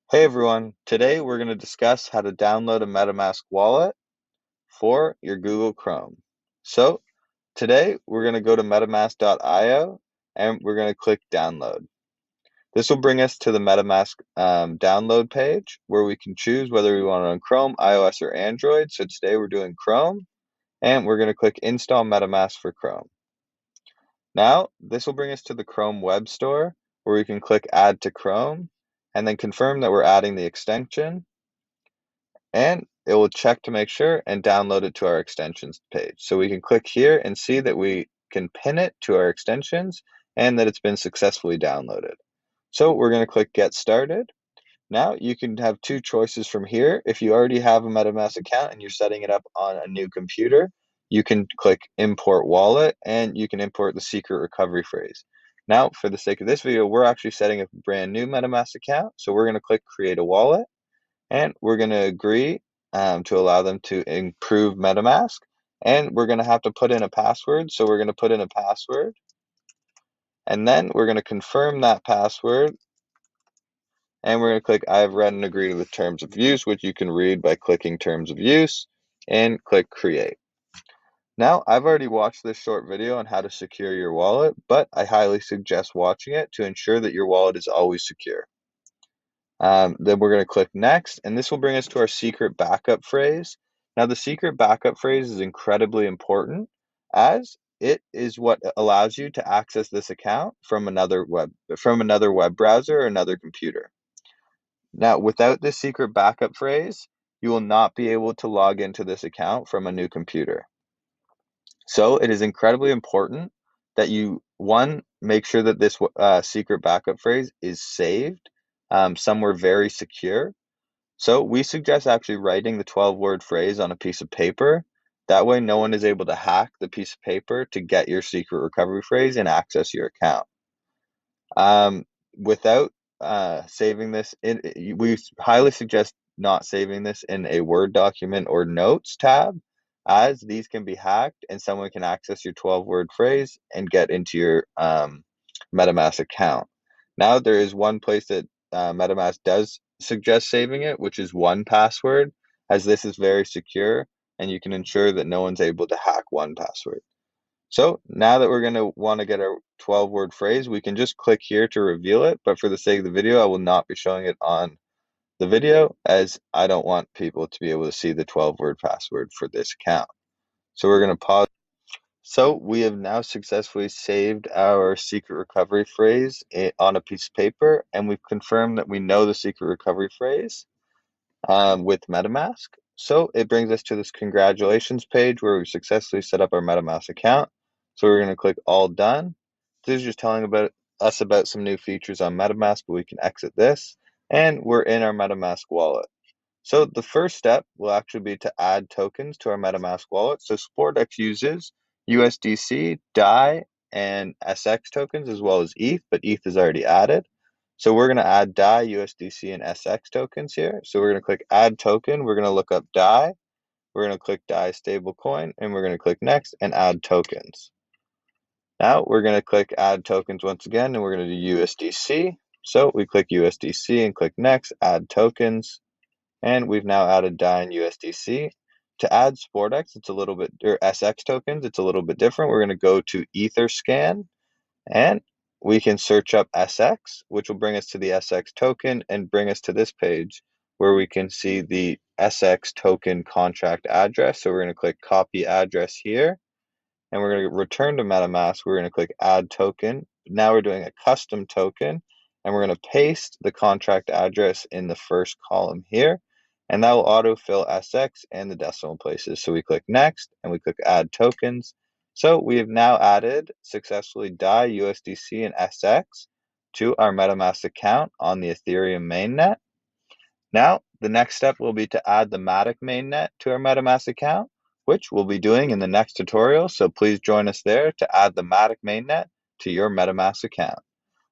Hey everyone, today we're going to discuss how to download a MetaMask wallet for your Google Chrome. So today we're going to go to MetaMask.io and we're going to click download. This will bring us to the MetaMask download page where we can choose whether we want it on Chrome, iOS, or Android. So today we're doing Chrome and we're going to click install MetaMask for Chrome. Now this will bring us to the Chrome web store where we can click add to Chrome and then confirm that we're adding the extension. And it will check to make sure and download it to our extensions page. So we can click here and see that we can pin it to our extensions and that it's been successfully downloaded. So we're going to click Get Started. Now you can have two choices from here. If you already have a MetaMask account and you're setting it up on a new computer, you can click Import Wallet and you can import the secret recovery phrase. Now, for the sake of this video, we're actually setting up a brand new MetaMask account. So we're going to click Create a Wallet. And we're going to agree to allow them to improve MetaMask. And we're going to have to put in a password. So we're going to put in a password. And then we're going to confirm that password. And we're going to click I've read and agreed to the terms of use, which you can read by clicking terms of use and click create. Now, I've already watched this short video on how to secure your wallet, but I highly suggest watching it to ensure that your wallet is always secure. Then we're going to click next, and this will bring us to our secret backup phrase. Now, the secret backup phrase is incredibly important as it is what allows you to access this account from another web browser or another computer. Now, without this secret backup phrase, you will not be able to log into this account from a new computer. So it is incredibly important that you, one, make sure that this secret backup phrase is saved somewhere very secure. So we suggest actually writing the 12-word phrase on a piece of paper. That way no one is able to hack the piece of paper to get your secret recovery phrase and access your account. Without saving this, we highly suggest not saving this in a Word document or Notes tab, as these can be hacked and someone can access your 12-word phrase and get into your MetaMask account. Now, there is one place that MetaMask does suggest saving it, which is 1Password, as this is very secure and you can ensure that no one's able to hack 1Password. So now that we're going to want to get our 12-word phrase, we can just click here to reveal it. But for the sake of the video, I will not be showing it on the video as I don't want people to be able to see the 12-word password for this account. So we're going to pause. So we have now successfully saved our secret recovery phrase on a piece of paper, and we've confirmed that we know the secret recovery phrase with MetaMask. So it brings us to this congratulations page where we've successfully set up our MetaMask account. So we're going to click all done. This is just telling us about some new features on MetaMask, but we can exit this and we're in our MetaMask wallet. So the first step will actually be to add tokens to our MetaMask wallet. So SportX uses USDC, DAI, and SX tokens as well as ETH, but ETH is already added. So we're going to add DAI, USDC, and SX tokens here. So we're going to click add token. We're going to look up DAI. We're going to click DAI stablecoin, and we're going to click next and add tokens. Now we're going to click add tokens once again, and we're going to do USDC. So we click USDC and click next, add tokens, and we've now added DAI and USDC. To add SportX, it's a little bit, or SX tokens, it's a little bit different. We're going to go to Etherscan, and we can search up SX, which will bring us to the SX token and bring us to this page where we can see the SX token contract address. So we're going to click copy address here, and we're going to return to MetaMask. We're going to click add token. Now we're doing a custom token, and we're going to paste the contract address in the first column here, and that will autofill SX and the decimal places. So we click next, and we click add tokens. So we have now added successfully DAI, USDC, and SX to our MetaMask account on the Ethereum mainnet. Now, the next step will be to add the Matic mainnet to our MetaMask account, which we'll be doing in the next tutorial. So please join us there to add the Matic mainnet to your MetaMask account.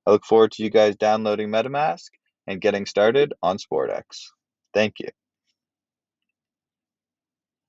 I look forward to you guys downloading MetaMask and getting started on SportX. Thank you.